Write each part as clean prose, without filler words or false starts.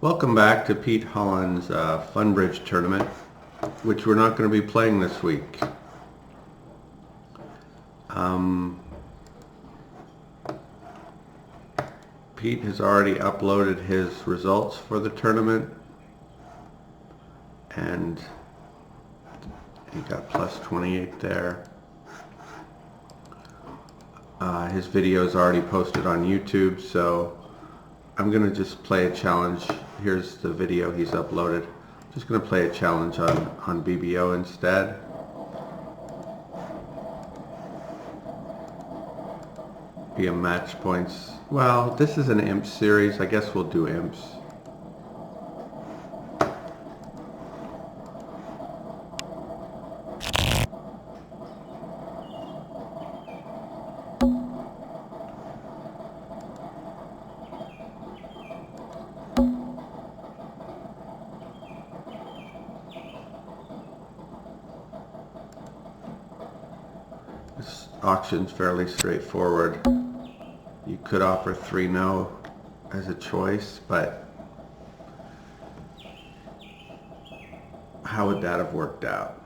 Welcome back to Pete Hollands' Funbridge tournament, which we're not going to be playing this week. Pete has already uploaded his results for the tournament, and he got plus 28 there. His video is already posted on YouTube, so I'm going to just play a challenge. Here's the video he's uploaded. I'm just going to play a challenge on BBO instead. Be a match points. Well, this is an imp series. I guess we'll do imps. This auction's fairly straightforward. You could offer 3-no as a choice, but how would that have worked out?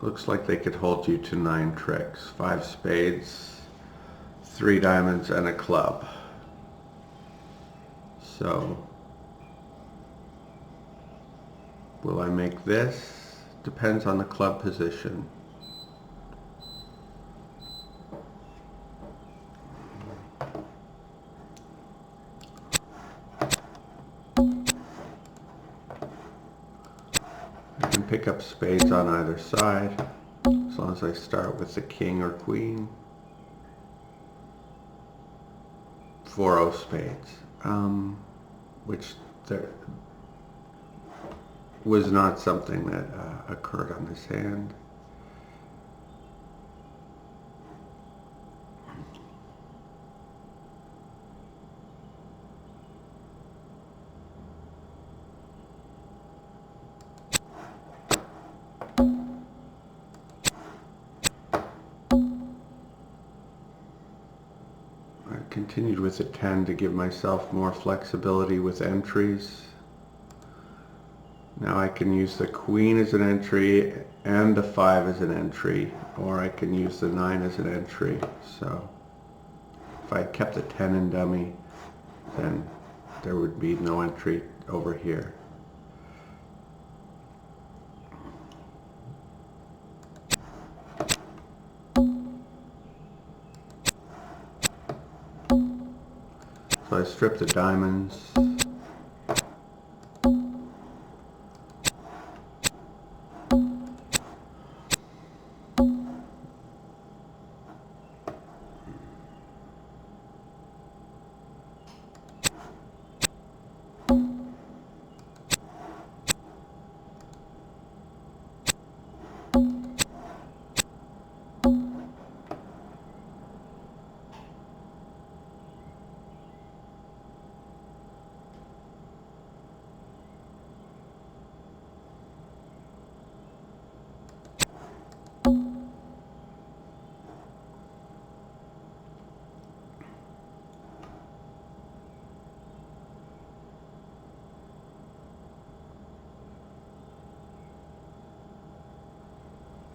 Looks like they could hold you to 9 tricks, 5 spades, 3 diamonds, and a club. So will I make this? Depends on the club position. I can pick up spades on either side, as long as I start with the king or queen. 4-0 spades, which there was not something that occurred on this hand. I continued with a 10 to give myself more flexibility with entries. Now I can use the queen as an entry and the 5 as an entry, or I can use the 9 as an entry. So if I kept the 10 in dummy, then there would be no entry over here. So I strip the diamonds.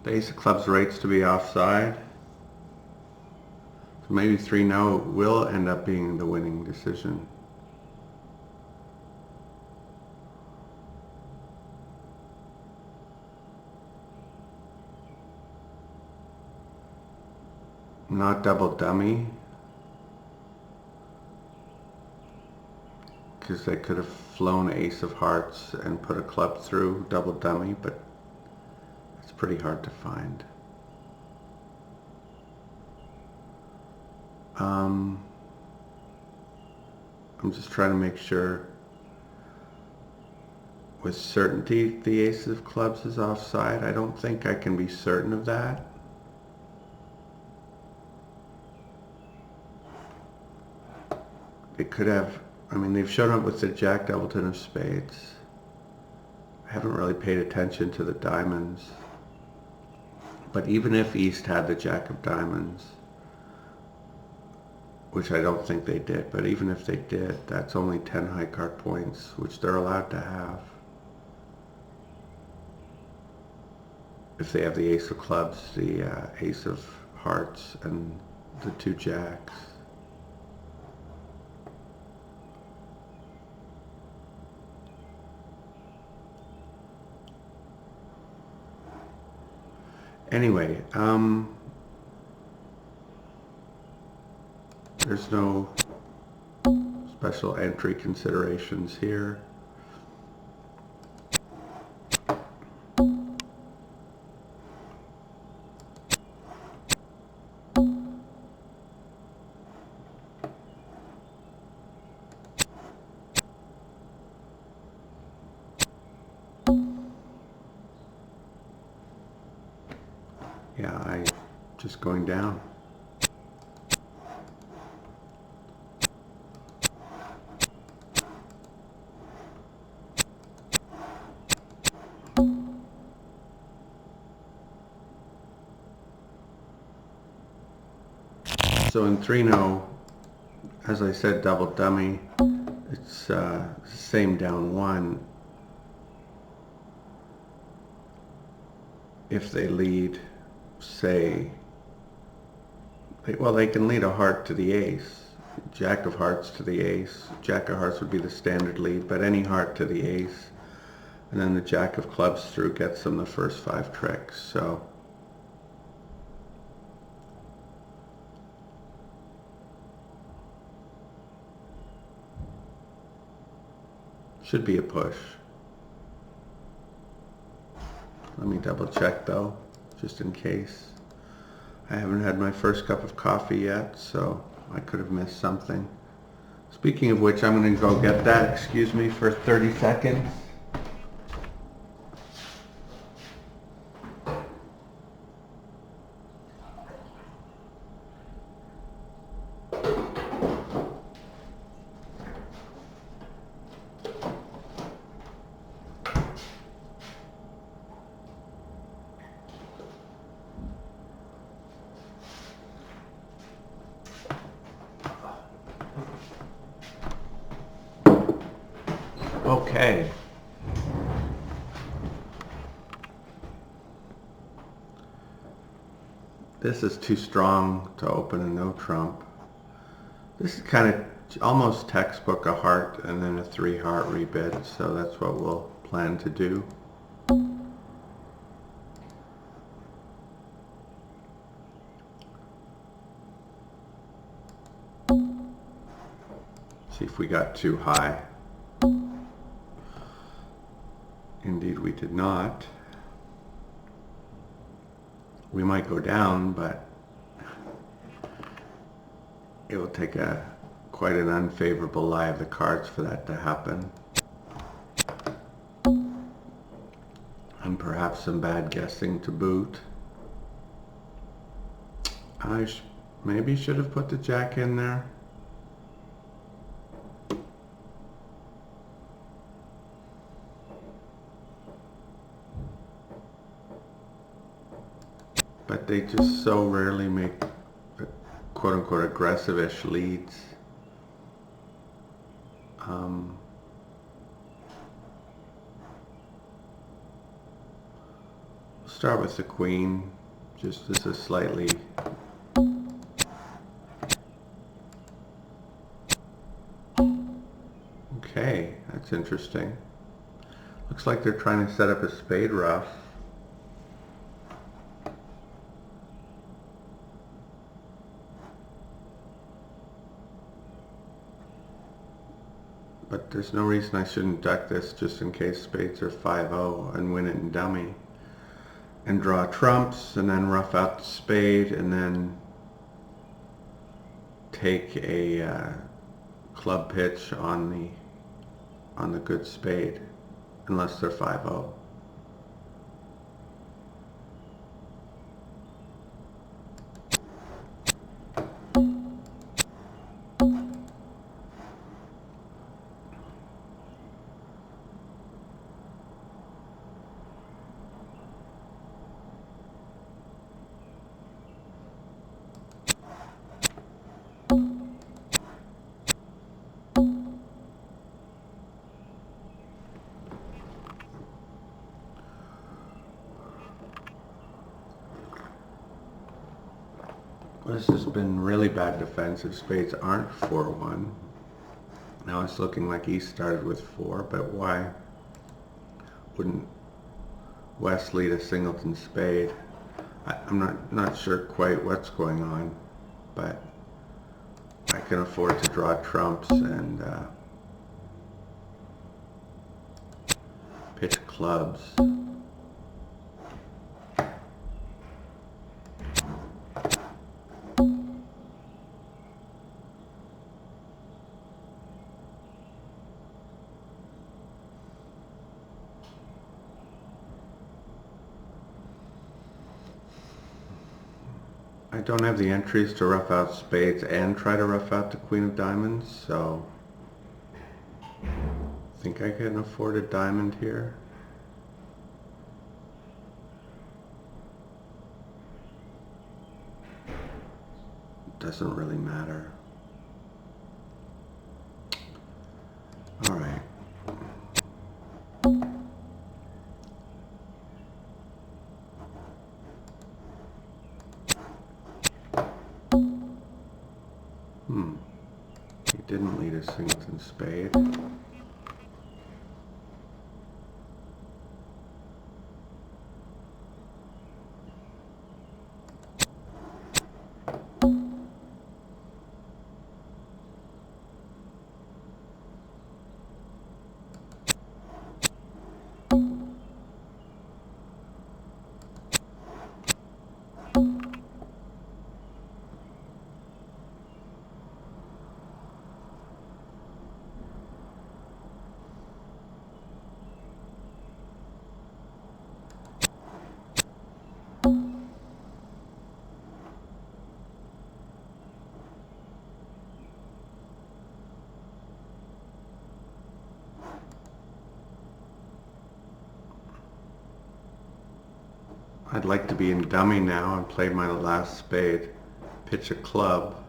The ace of clubs rates to be offside. So maybe 3-no will end up being the winning decision. Not double dummy, because they could have flown ace of hearts and put a club through double dummy, but it's pretty hard to find. I'm just trying to make sure with certainty the ace of clubs is offside. I don't think I can be certain of that. It could have, I mean, they've shown up with the Jack Doubleton of spades. I haven't really paid attention to the diamonds. But even if East had the Jack of Diamonds, which I don't think they did, but even if they did, that's only 10 high card points, which they're allowed to have. If they have the Ace of Clubs, the Ace of Hearts, and the 2 Jacks. Anyway, there's no special entry considerations here. Yeah, I just going down. So in 3-0, as I said, double dummy, it's same down 1. If they lead, say, well, they can lead a heart to the ace, Jack of Hearts to the ace. Jack of Hearts would be the standard lead, but any heart to the ace, and then the Jack of Clubs through gets them the first 5 tricks. So should be a push. Let me double check though, just in case. I haven't had my first cup of coffee yet, so I could have missed something. Speaking of which, I'm going to go get that. Excuse me for 30 seconds. Okay. This is too strong to open a no trump. This is kind of almost textbook, a heart and then a 3 heart rebid, so that's what we'll plan to do. See if we got too high. Indeed we did not. We might go down, but it will take quite an unfavorable lie of the cards for that to happen. And perhaps some bad guessing to boot. I maybe should have put the Jack in there. But they just so rarely make quote-unquote aggressive-ish leads. Start with the Queen, just as a slightly okay, that's interesting. Looks like they're trying to set up a spade ruff. But there's no reason I shouldn't duck this just in case spades are 5-0 and win it in dummy. And draw trumps and then rough out the spade and then take a club pitch on the good spade, unless they're 5-0. This has been really bad defense if spades aren't 4-1. Now it's looking like he started with 4, but why wouldn't West lead a singleton spade? I'm not sure quite what's going on, but I can afford to draw trumps and pitch clubs. I don't have the entries to rough out spades and try to rough out the queen of diamonds, so I think I can afford a diamond here. Doesn't really matter. All right. He didn't lead a singleton spade. I'd like to be in dummy now and play my last spade, pitch a club,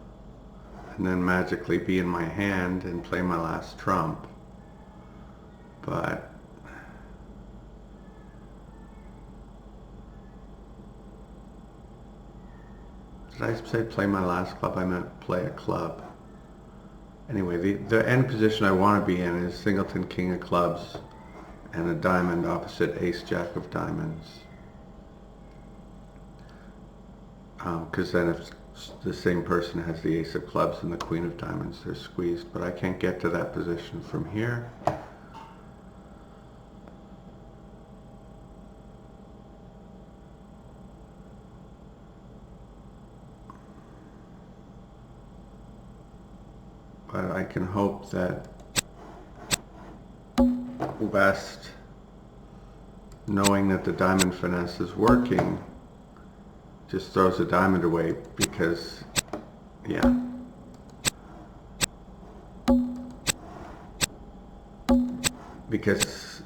and then magically be in my hand and play my last trump. But did I say play my last club? I meant play a club. Anyway, the end position I want to be in is singleton king of clubs and a diamond opposite ace jack of diamonds. Because then if the same person has the ace of clubs and the queen of diamonds, they're squeezed. But I can't get to that position from here. But I can hope that West, knowing that the diamond finesse is working, just throws a diamond away because, yeah. Because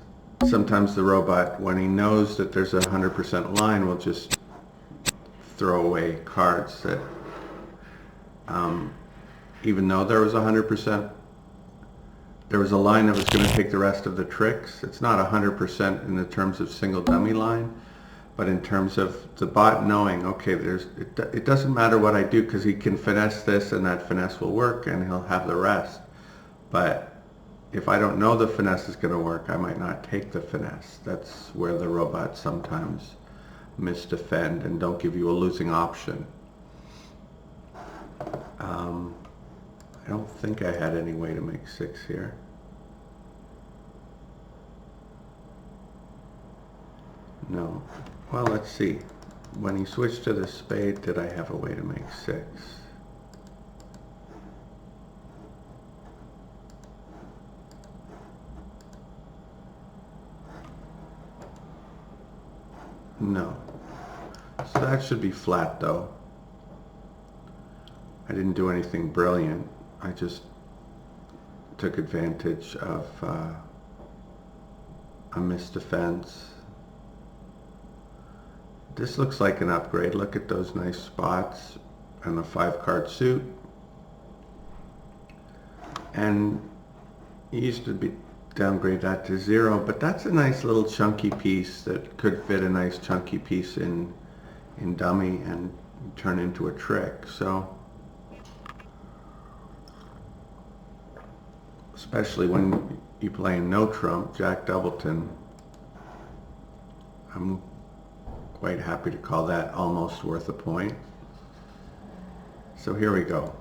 sometimes the robot, when he knows that there's a 100% line, will just throw away cards that, even though there was 100%, there was a line that was going to take the rest of the tricks. It's not 100% in the terms of single dummy line, but in terms of the bot knowing, okay, it doesn't matter what I do because he can finesse this and that finesse will work and he'll have the rest. But if I don't know the finesse is going to work, I might not take the finesse. That's where the robots sometimes misdefend and don't give you a losing option. I don't think I had any way to make 6 here. No. Well, let's see. When he switched to the spade, did I have a way to make 6? No. So that should be flat, though. I didn't do anything brilliant. I just took advantage of a missed defense. This looks like an upgrade. Look at those nice spots and the 5-card suit. And you used to downgrade that to 0, but that's a nice little chunky piece that could fit a nice chunky piece in dummy and turn into a trick. So, especially when you play no trump, Jack Doubleton, I'm quite happy to call that almost worth a point. So here we go.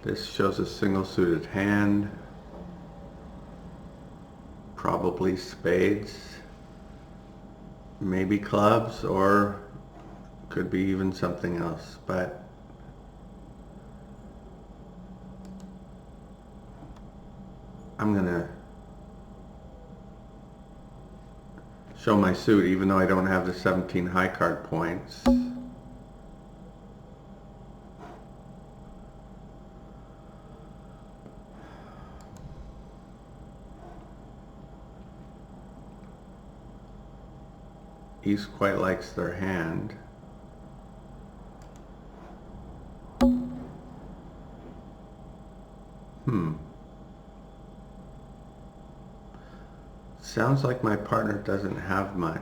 This shows a single suited hand, probably spades, maybe clubs, or could be even something else, but I'm gonna show my suit even though I don't have the 17 high card points. East quite likes their hand. Sounds like my partner doesn't have much.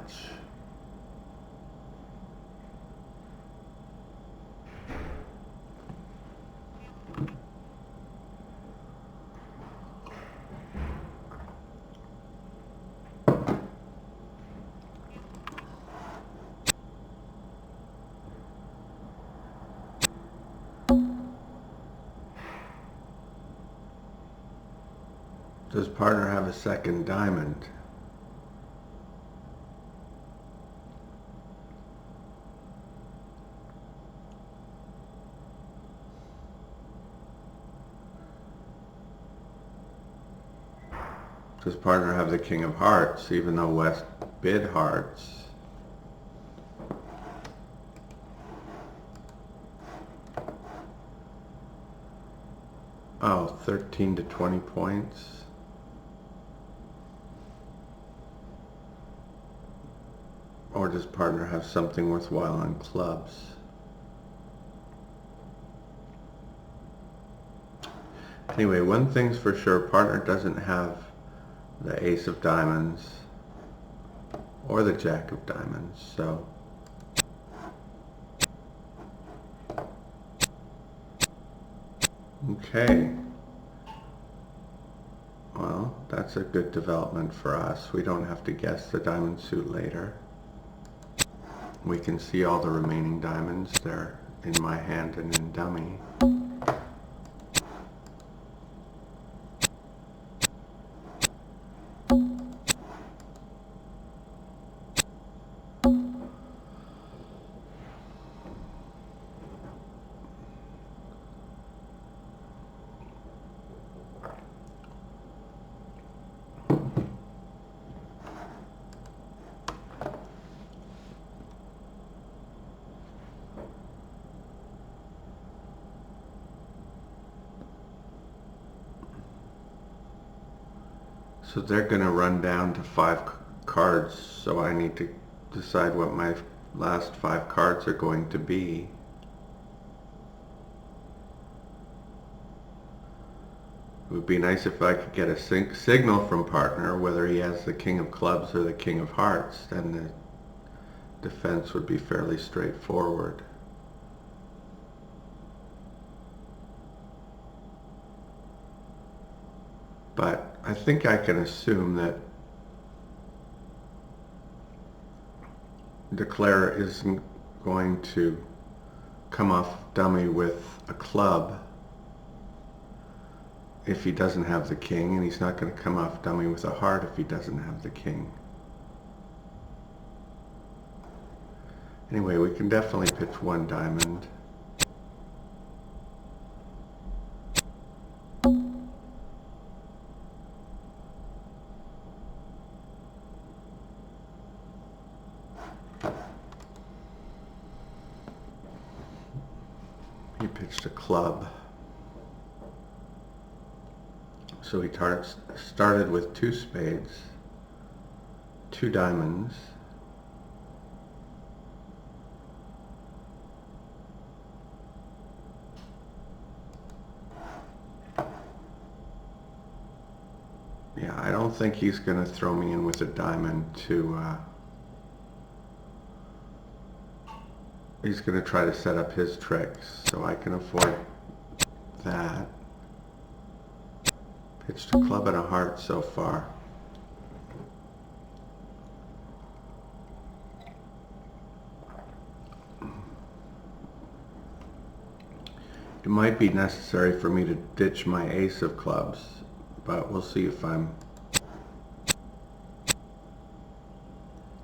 Does partner have a second diamond? Does partner have the king of hearts, even though West bid hearts? Oh, 13 to 20 points. Or does partner have something worthwhile on clubs? Anyway, one thing's for sure, partner doesn't have the ace of diamonds or the jack of diamonds, so okay. Well, that's a good development for us. We don't have to guess the diamond suit later. We can see all the remaining diamonds. They're in my hand and in dummy. So they're going to run down to 5 cards, so I need to decide what my last 5 cards are going to be. It would be nice if I could get a signal from partner, whether he has the king of clubs or the king of hearts, then the defense would be fairly straightforward. But I think I can assume that Declare isn't going to come off dummy with a club if he doesn't have the king, and he's not going to come off dummy with a heart if he doesn't have the king. Anyway, we can definitely pitch 1 diamond. He pitched a club. So he started with 2 spades, 2 diamonds, yeah, I don't think he's going to throw me in with a diamond to he's going to try to set up his tricks, so I can afford that. Pitched a club and a heart so far. It might be necessary for me to ditch my ace of clubs, but we'll see if I'm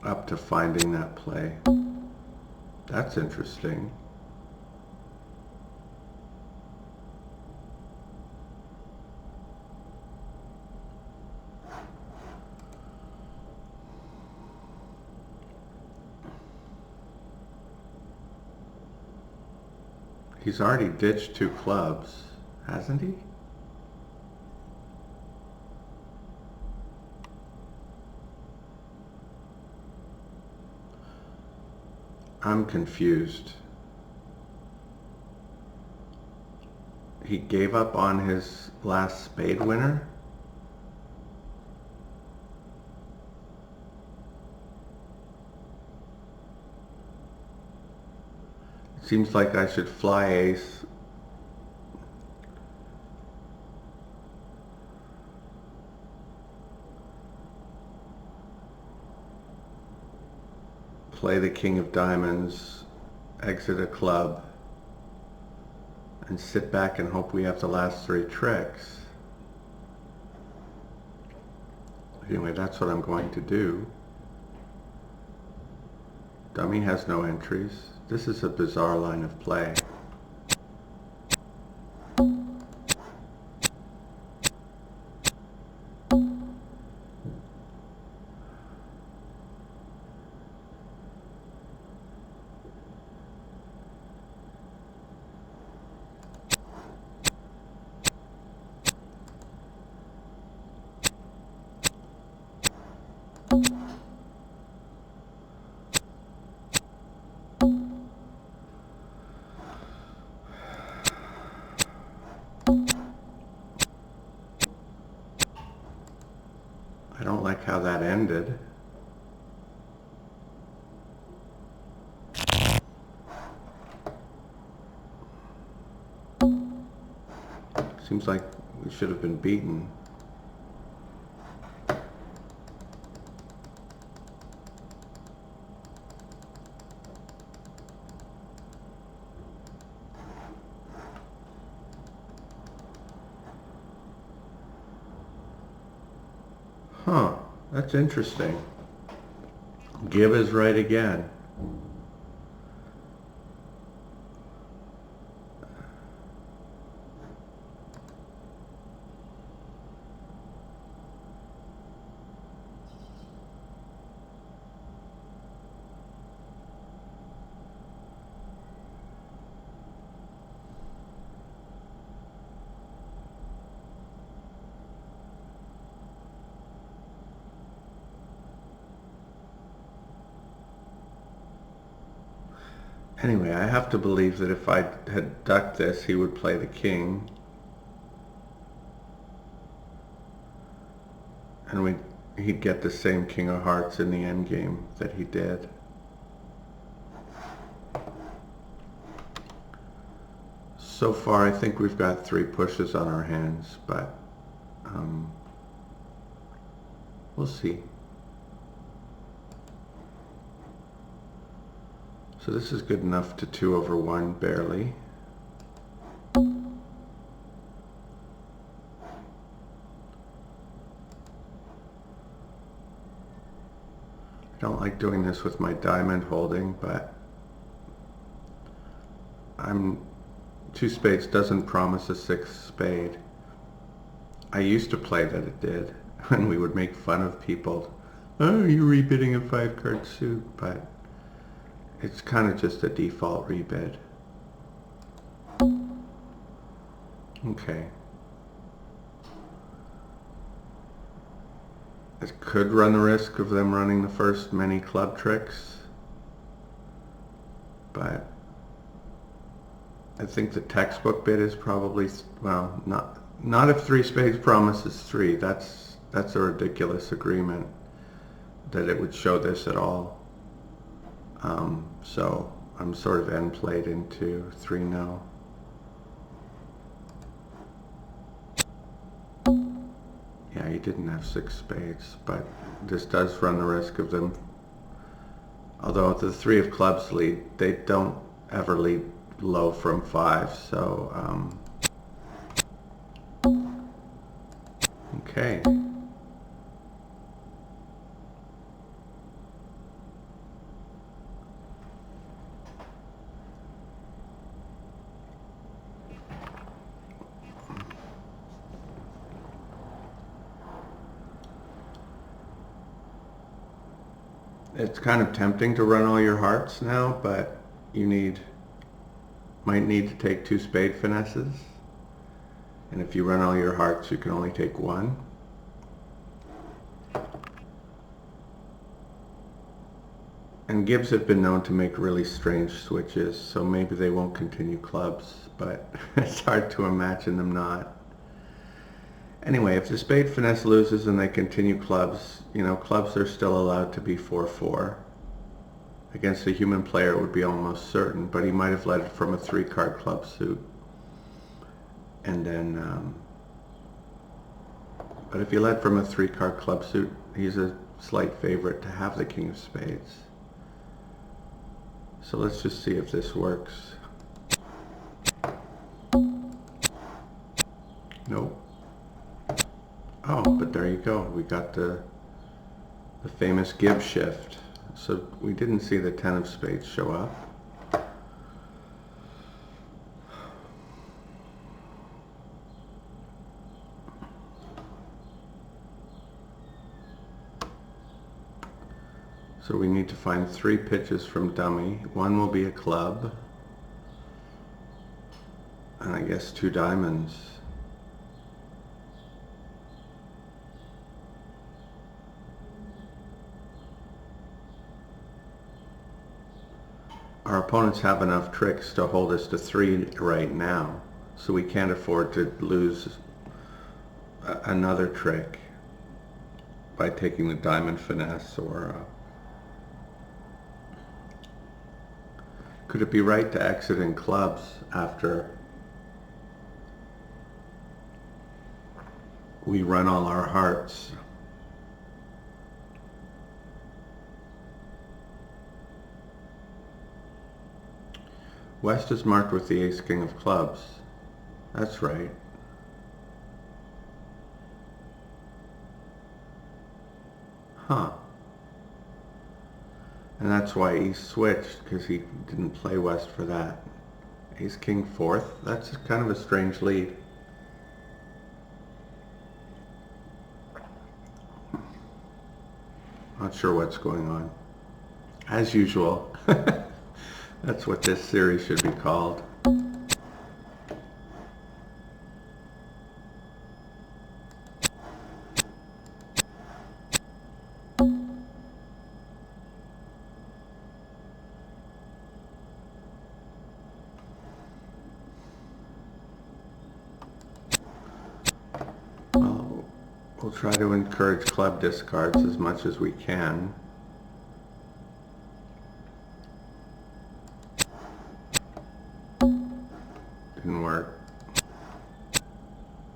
up to finding that play. That's interesting. He's already ditched 2 clubs, hasn't he? I'm confused. He gave up on his last spade winner? It seems like I should fly ace. Play the king of diamonds, exit a club, and sit back and hope we have the last 3 tricks. Anyway, that's what I'm going to do. Dummy has no entries. This is a bizarre line of play. I don't like how that ended. Seems like we should have been beaten. Huh, that's interesting. Give is right again. Anyway, I have to believe that if I had ducked this, he would play the king. And he'd get the same king of hearts in the endgame that he did. So far, I think we've got 3 pushes on our hands, but we'll see. So this is good enough to 2/1, barely. I don't like doing this with my diamond holding, but 2 spades doesn't promise a 6th spade. I used to play that it did, and we would make fun of people. Oh, you're rebidding a 5-card suit, but it's kind of just a default rebid. Okay. I could run the risk of them running the first many club tricks, but I think the textbook bid is probably, well, not if 3 spades promises 3. That's a ridiculous agreement that it would show this at all. So I'm sort of end played into 3-0. Yeah, he didn't have 6 spades, but this does run the risk of them. Although the 3 of clubs lead, they don't ever lead low from 5, so okay. It's kind of tempting to run all your hearts now, but you might need to take 2 spade finesses. And if you run all your hearts, you can only take 1. And Gibbs have been known to make really strange switches, so maybe they won't continue clubs, but it's hard to imagine them not. Anyway, if the spade finesse loses and they continue clubs, clubs are still allowed to be 4-4. Against a human player it would be almost certain, but he might have led from a 3-card club suit. And then, but if he led from a 3-card club suit, he's a slight favorite to have the king of spades. So let's just see if this works. Nope. Oh, but there you go. We got the famous Gibbs shift. So we didn't see the 10 of spades show up. So we need to find 3 pitches from dummy. 1 will be a club. And I guess 2 diamonds. Our opponents have enough tricks to hold us to 3 right now, so we can't afford to lose another trick by taking the diamond finesse. Or could it be right to exit in clubs after we run all our hearts? West is marked with the ace-king of clubs. That's right. Huh. And that's why he switched, because he didn't play West for that. Ace-king fourth? That's kind of a strange lead. Not sure what's going on. As usual. That's what this series should be called. Well, we'll try to encourage club discards as much as we can. Didn't work.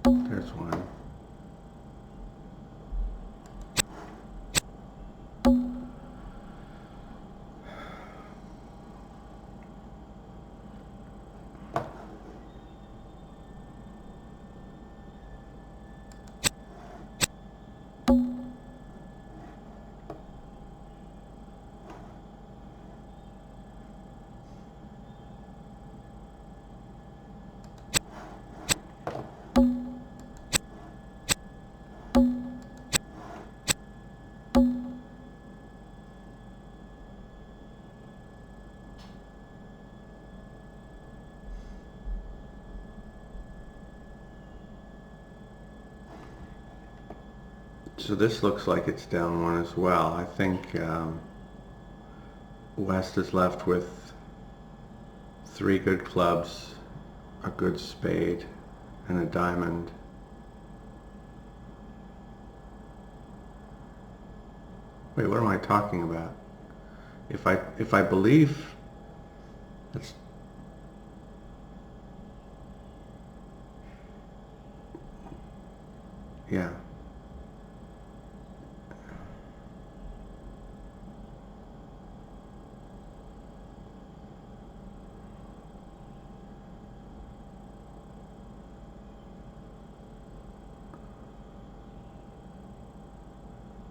There's one. So this looks like it's down one as well. I think West is left with 3 good clubs, a good spade, and a diamond. Wait, what am I talking about? If I believe It's, yeah.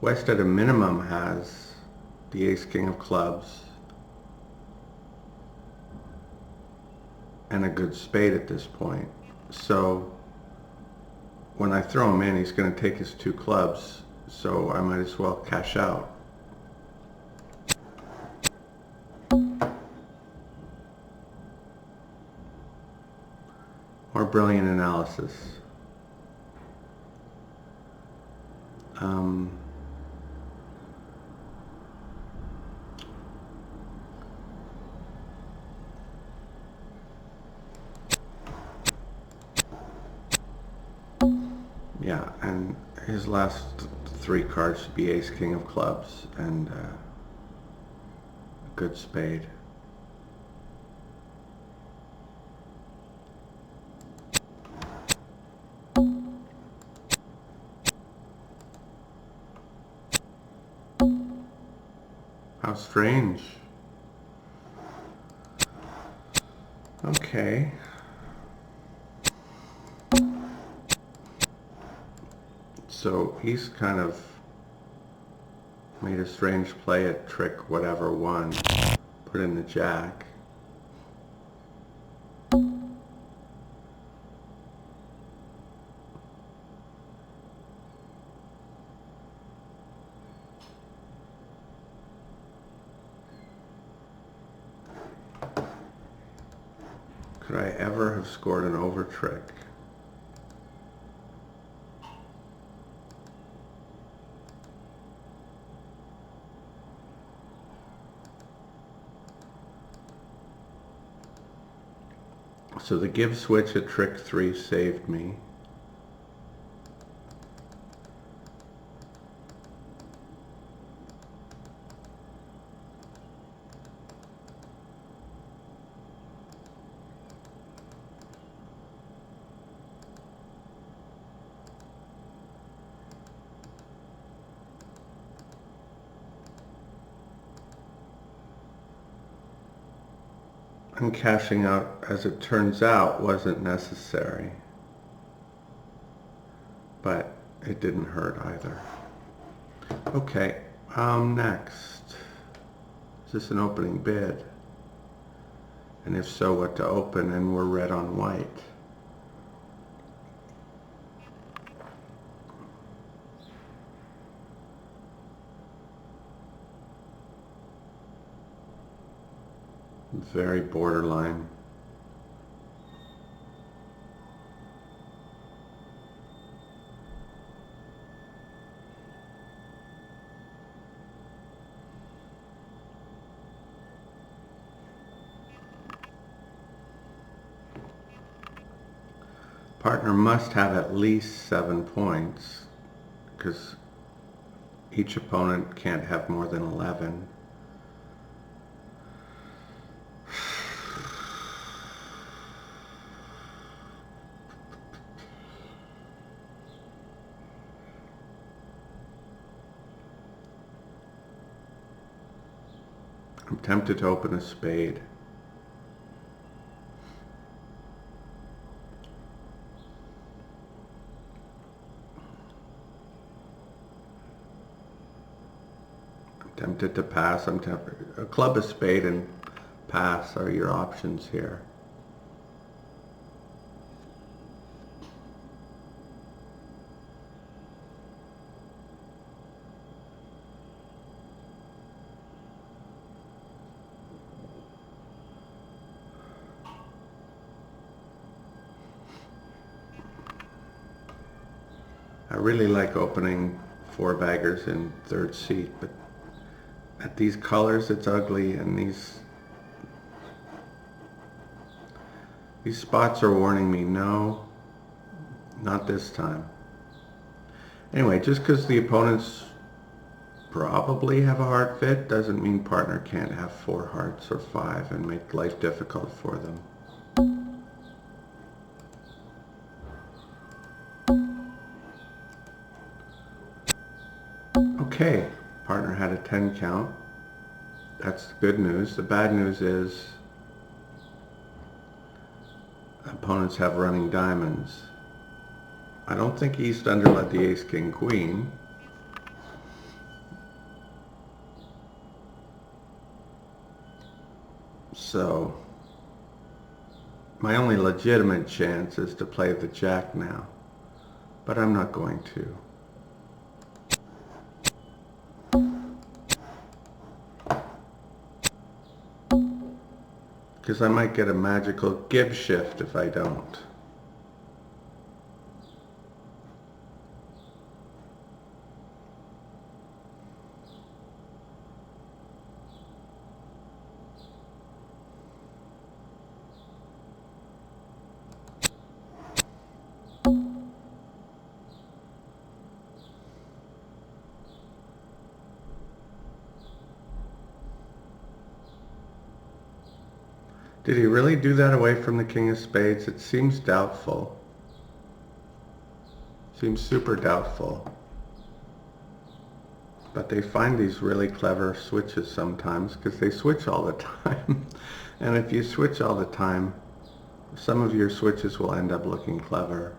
West at a minimum has the ace king of clubs and a good spade at this point. So when I throw him in, he's going to take his two clubs, so I might as well cash out. More brilliant analysis. Yeah, and his last three cards should be ace king of clubs and a good spade. How strange. Okay. So he's kind of made a strange play at trick whatever one. Put in the jack. Could I ever have scored an over trick? So the give switch at trick 3 saved me. And cashing out, as it turns out, wasn't necessary. But it didn't hurt either. Okay, next. Is this an opening bid? And if so, what to open? And we're red on white. Very borderline. Partner must have at least 7 points, because each opponent can't have more than 11. I'm tempted to open a spade. I'm tempted to pass. A club, a spade, and pass are your options here. I really like opening 4-baggers in third seat, but at these colors it's ugly, and these spots are warning me, no, not this time. Anyway, just because the opponent's probably have a heart fit. Doesn't mean partner can't have 4 hearts or 5 and make life difficult for them. Okay, partner had a 10 count. That's the good news. The bad news is opponents have running diamonds. I don't think East underled the ace, king, queen. So my only legitimate chance is to play the jack now, but I'm not going to. Because I might get a magical give shift if I don't. Did he really do that away from the king of spades? It seems doubtful. Seems super doubtful. But they find these really clever switches sometimes because they switch all the time. And if you switch all the time, some of your switches will end up looking clever.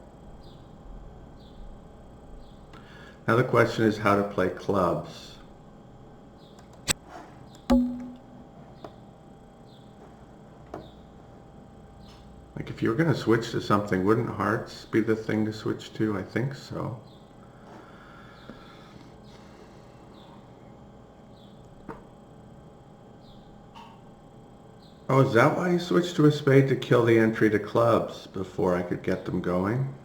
Now the question is how to play clubs. Like if you were going to switch to something, wouldn't hearts be the thing to switch to? I think so. Oh, is that why you switched to a spade, to kill the entry to clubs before I could get them going?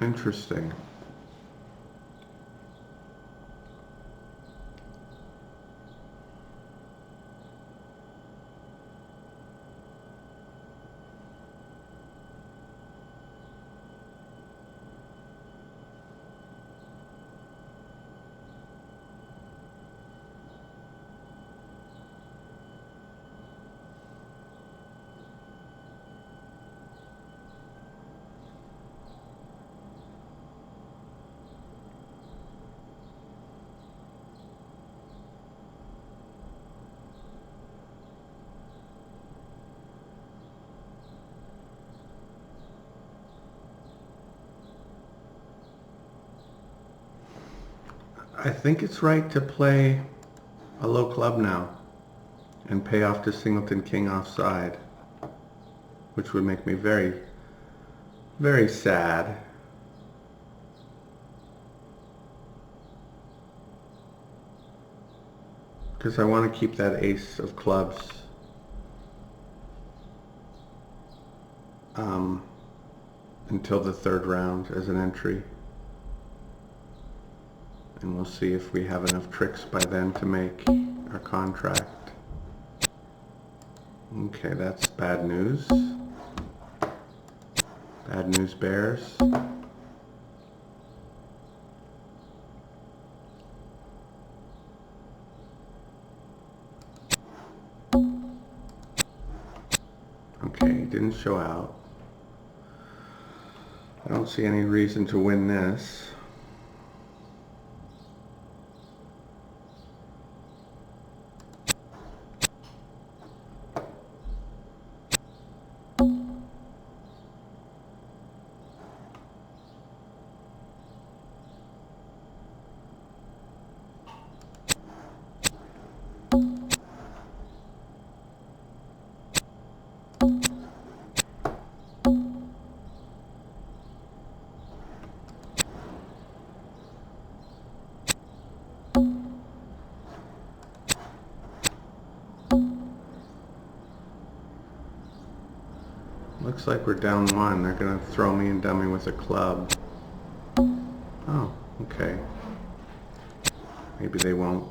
Interesting. I think it's right to play a low club now and pay off to singleton king offside, which would make me very, very sad. Because I want to keep that ace of clubs until the 3rd round as an entry. And we'll see if we have enough tricks by then to make our contract. Okay, that's bad news. Bad news bears. Okay, didn't show out. I don't see any reason to win this. Looks like we're down 1. They're going to throw me and dummy with a club. Oh, okay. Maybe they won't.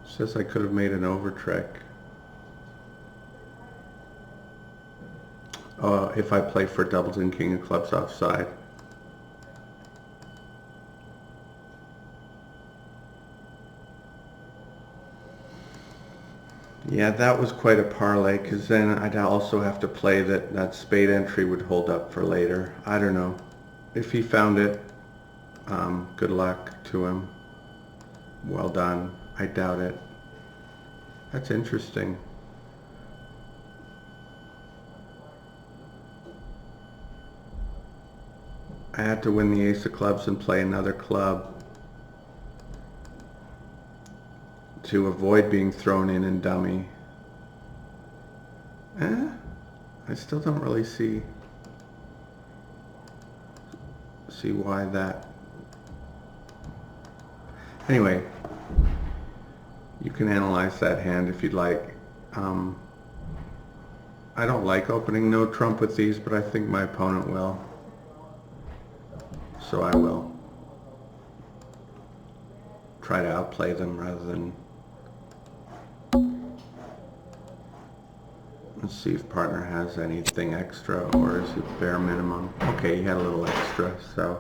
Says I could have made an over trick. If I play for doubles and king of clubs offside. Yeah, that was quite a parlay, because then I'd also have to play that spade entry would hold up for later. I don't know. If he found it, good luck to him. Well done. I doubt it. That's interesting. I had to win the ace of clubs and play another club to avoid being thrown in dummy. I still don't really see why that. Anyway, you can analyze that hand if you'd like. I don't like opening no trump with these, but I think my opponent will. So I will try to outplay them rather than. Let's see if partner has anything extra, or is it bare minimum? Okay, he had a little extra, so.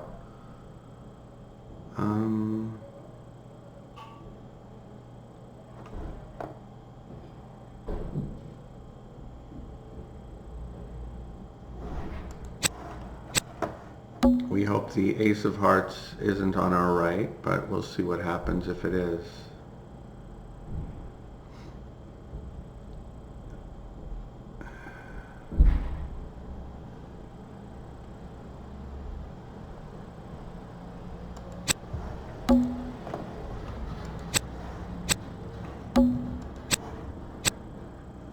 We hope the ace of hearts isn't on our right, but we'll see what happens if it is.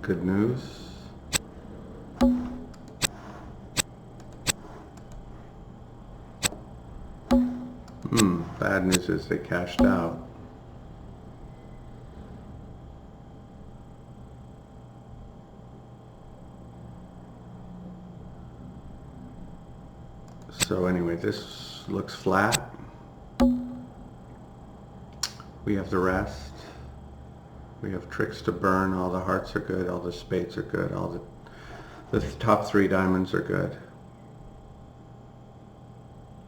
Good news. Bad news is they cashed out. So anyway, this looks flat. We have the rest. We have tricks to burn. All the hearts are good. All the spades are good. All the top 3 diamonds are good.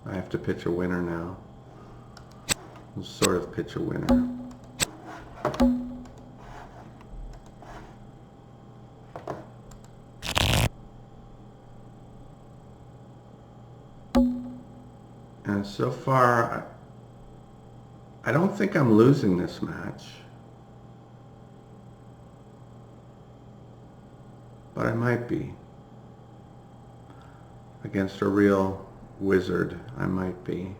I have to pitch a winner now. I'll sort of pitch a winner. And so far, I don't think I'm losing this match. But I might be. Against a real wizard, I might be.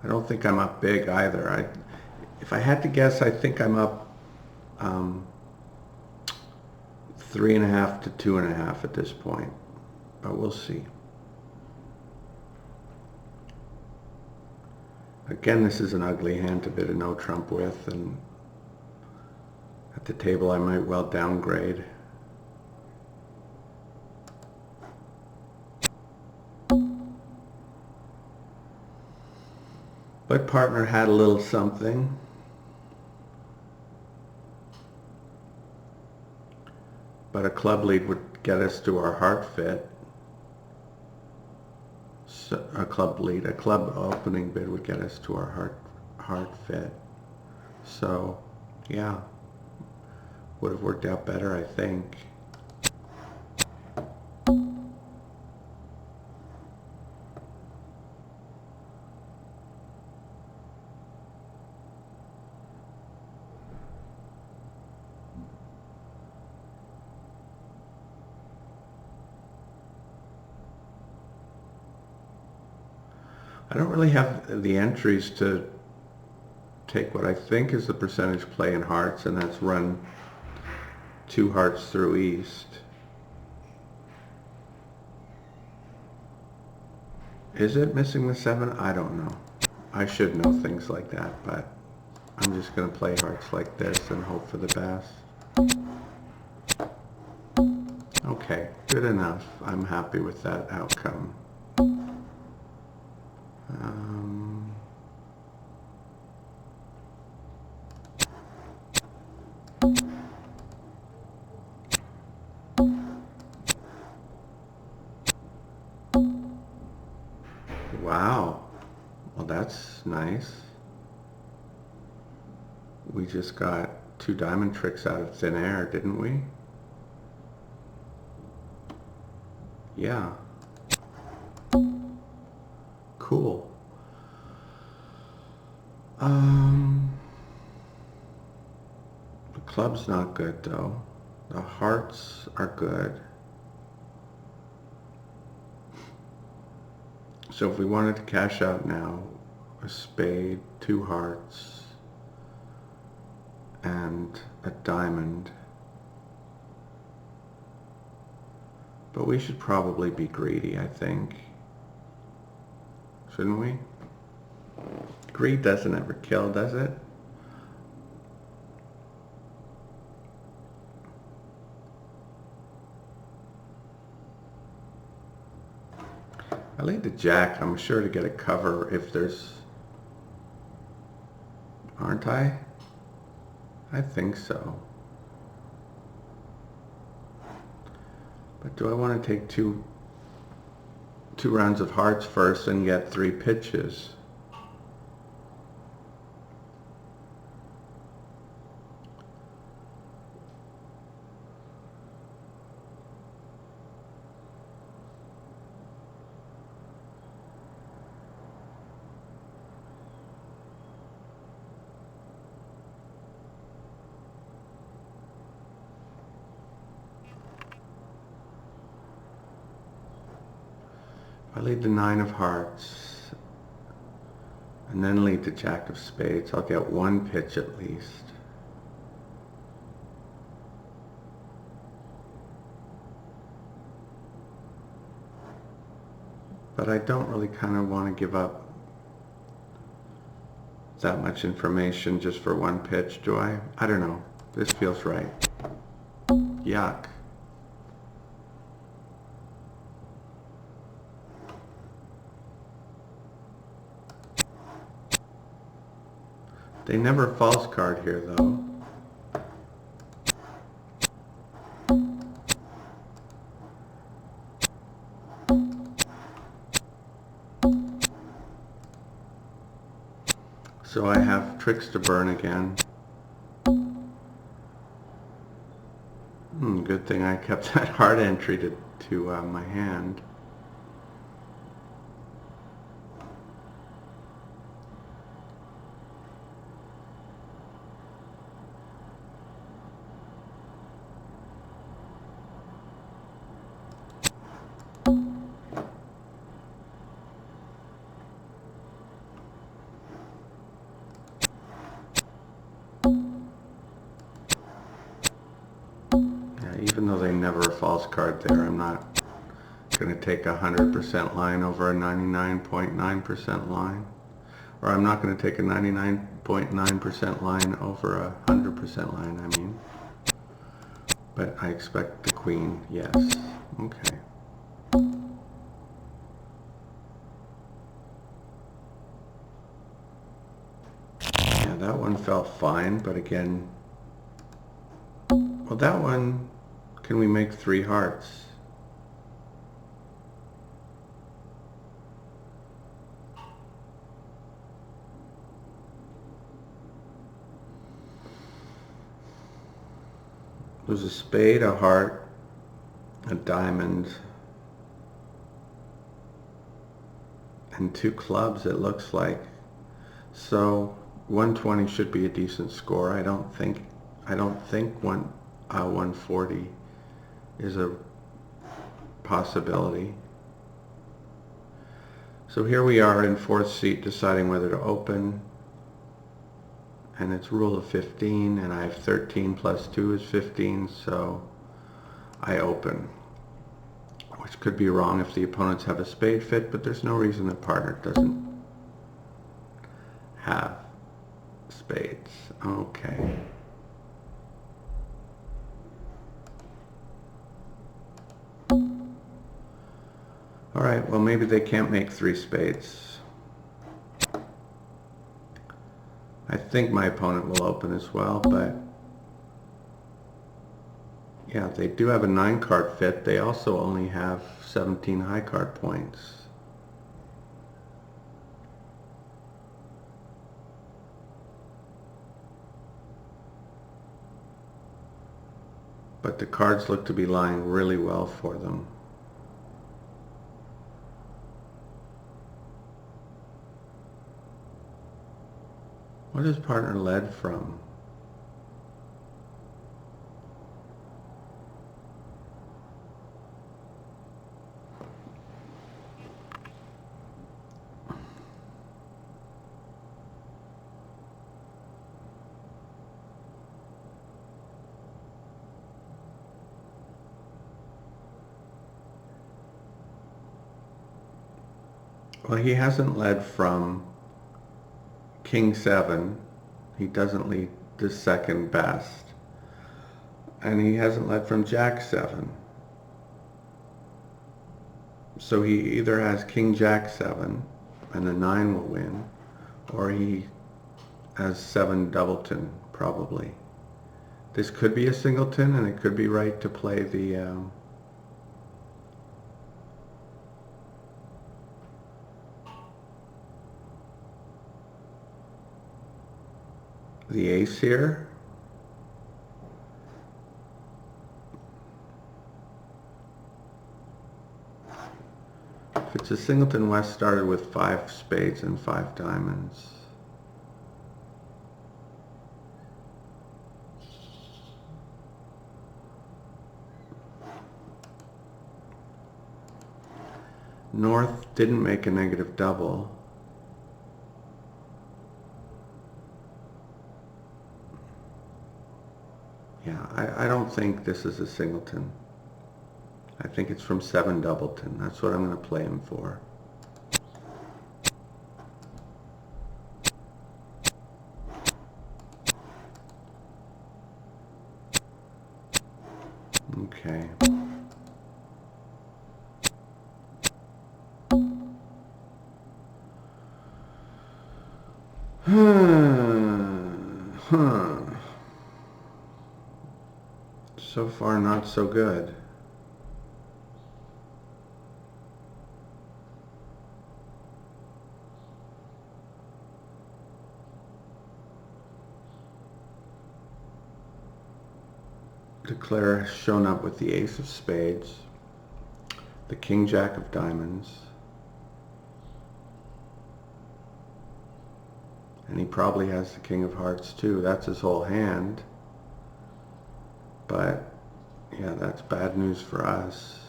I don't think I'm up big either. If I had to guess, I think I'm up 3.5 to 2.5 at this point, but we'll see. Again, this is an ugly hand to bid a no trump with, and at the table I might well downgrade. But partner had a little something. But a club lead would get us to our heart fit. So, a club opening bid would get us to our heart fit. So, yeah, would have worked out better, I think. I don't really have the entries to take what I think is the percentage play in hearts, and that's run 2 hearts through east. Is it missing the 7? I don't know. I should know things like that, but I'm just going to play hearts like this and hope for the best. Okay, good enough. I'm happy with that outcome. Wow. Well, that's nice. We just got 2 diamond tricks out of thin air, didn't we? Yeah. Cool. The club's not good though. The hearts are good. So if we wanted to cash out now, a spade, 2 hearts, and a diamond. But we should probably be greedy, I think. Shouldn't we? Greed doesn't ever kill, does it? I laid the jack. I'm sure to get a cover if there's... Aren't I? I think so. But do I want to take two rounds of hearts first and get 3 pitches? I lead the 9 of hearts and then lead the jack of spades. I'll get 1 pitch at least. But I don't really kind of want to give up that much information just for 1 pitch, do I? I don't know. This feels right. Yuck. They never false card here though. So I have tricks to burn again. Good thing I kept that hard entry to my hand. Even though they never false card there, I'm not going to take 100% line over a 99.9% line. Or I'm not going to take a 99.9% line over a 100% line, I mean. But I expect the queen, yes. Okay. Yeah, that one felt fine, but again... Well, that one... Can we make 3 hearts? There's a spade, a heart, a diamond, and 2 clubs, it looks like. So 120 should be a decent score. I don't think 140 is a possibility. So here we are in 4th seat deciding whether to open and it's rule of 15, and I have 13 plus 2 is 15, so I open. Which could be wrong if the opponents have a spade fit, but there's no reason the partner doesn't have spades. Okay. All right, well, maybe they can't make 3 spades. I think my opponent will open as well, but yeah, they do have a 9 card fit. They also only have 17 high card points. But the cards look to be lying really well for them. What is partner led from? Well, he hasn't led from King 7. He doesn't lead the second best. And he hasn't led from Jack 7. So he either has King Jack 7 and the 9 will win, or he has 7 doubleton, probably. This could be a singleton, and it could be right to play the ace here. If it's a singleton, West started with 5 spades and 5 diamonds. North didn't make a negative double. Yeah, I don't think this is a singleton. I think it's from 7 doubleton. That's what I'm going to play him for. Okay. So far, not so good. Declare has shown up with the ace of spades, the king jack of diamonds, and he probably has the king of hearts too. That's his whole hand. But yeah, that's bad news for us.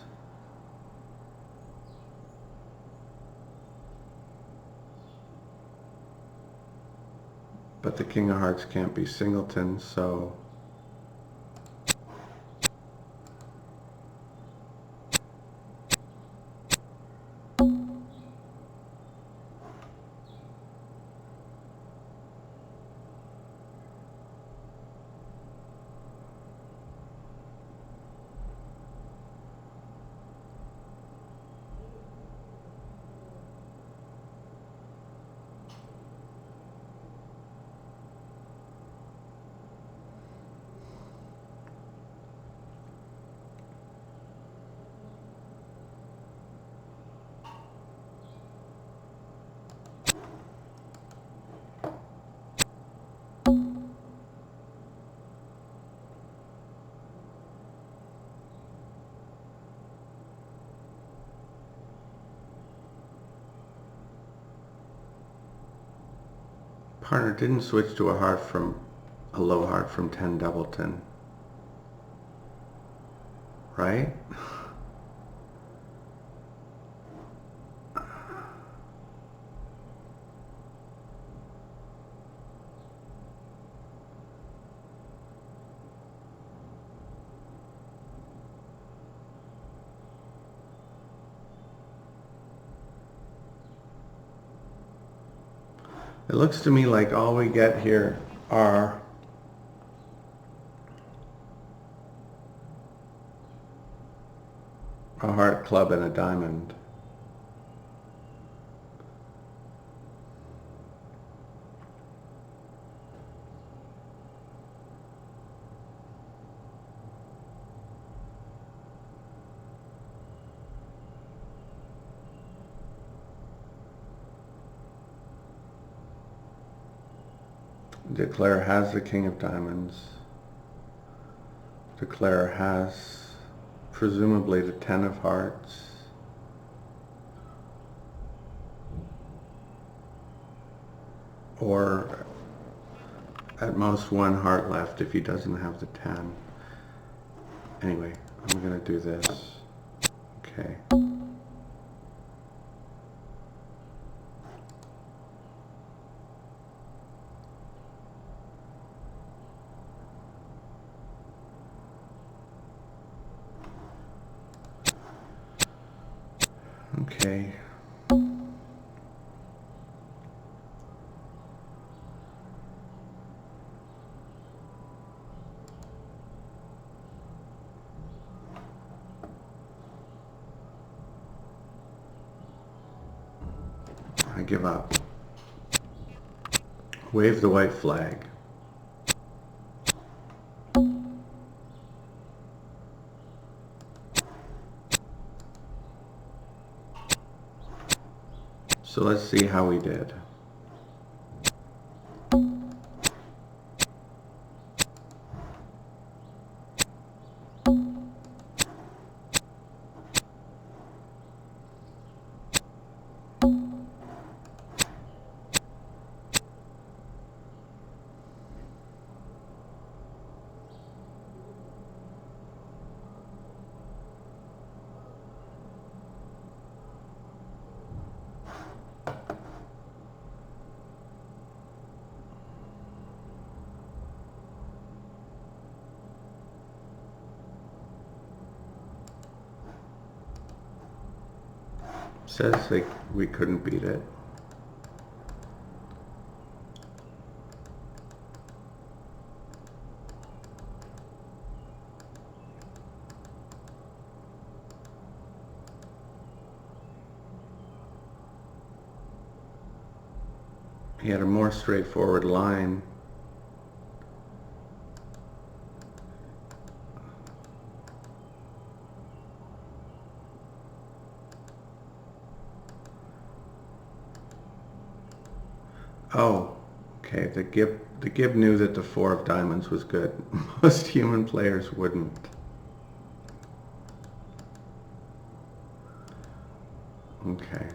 But the king of hearts can't be singleton, so partner didn't switch to a heart from a low heart from 10 doubleton, right? It looks to me like all we get here are a heart, club, and a diamond. Declare has the king of diamonds. Declare has presumably the 10 of hearts. Or at most one heart left if he doesn't have the 10. Anyway, I'm going to do this. Okay. Okay. I give up. Wave the white flag. So let's see how we did. Says like we couldn't beat it. He had a more straightforward line. Oh, okay. The Gib knew that the 4 of diamonds was good. Most human players wouldn't. Okay.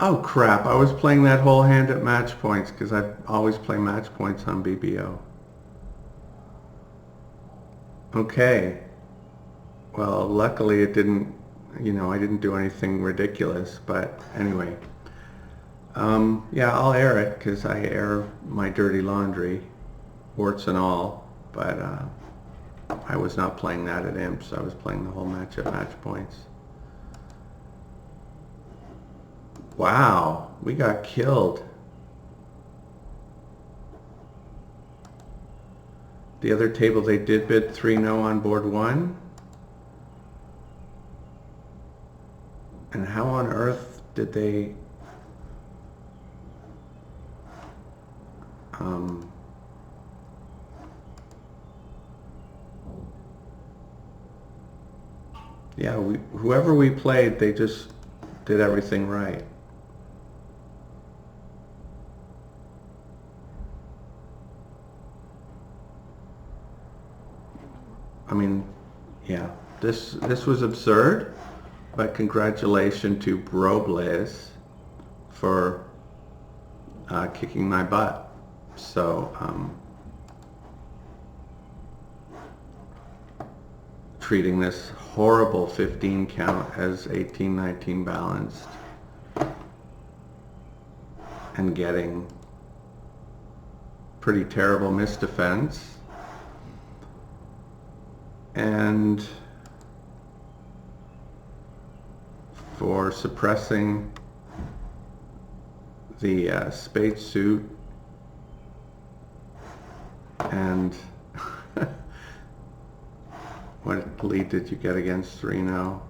Oh crap, I was playing that whole hand at match points because I always play match points on BBO. Okay. Well, luckily it didn't, I didn't do anything ridiculous, but anyway. Yeah, I'll air it because I air my dirty laundry, warts and all, but I was not playing that at Imps. I was playing the whole match at match points. Wow, we got killed. The other table they did bid 3-0 on board 1. And how on earth did they yeah, whoever we played, they just did everything right. I mean, yeah, this was absurd, but congratulations to Brobles for kicking my butt. So, treating this horrible 15 count as 18-19 balanced and getting pretty terrible misdefense and for suppressing the spade suit, and what lead did you get against 3-0?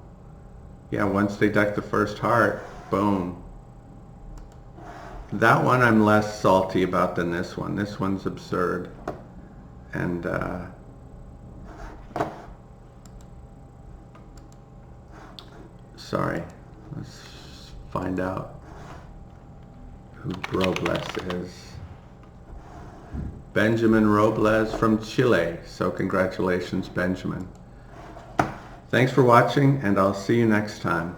Yeah, once they deck the first heart, boom. That one I'm less salty about than this one. This one's absurd. And sorry, let's find out who Robles is. Benjamin Robles from Chile. So congratulations, Benjamin. Thanks for watching, and I'll see you next time.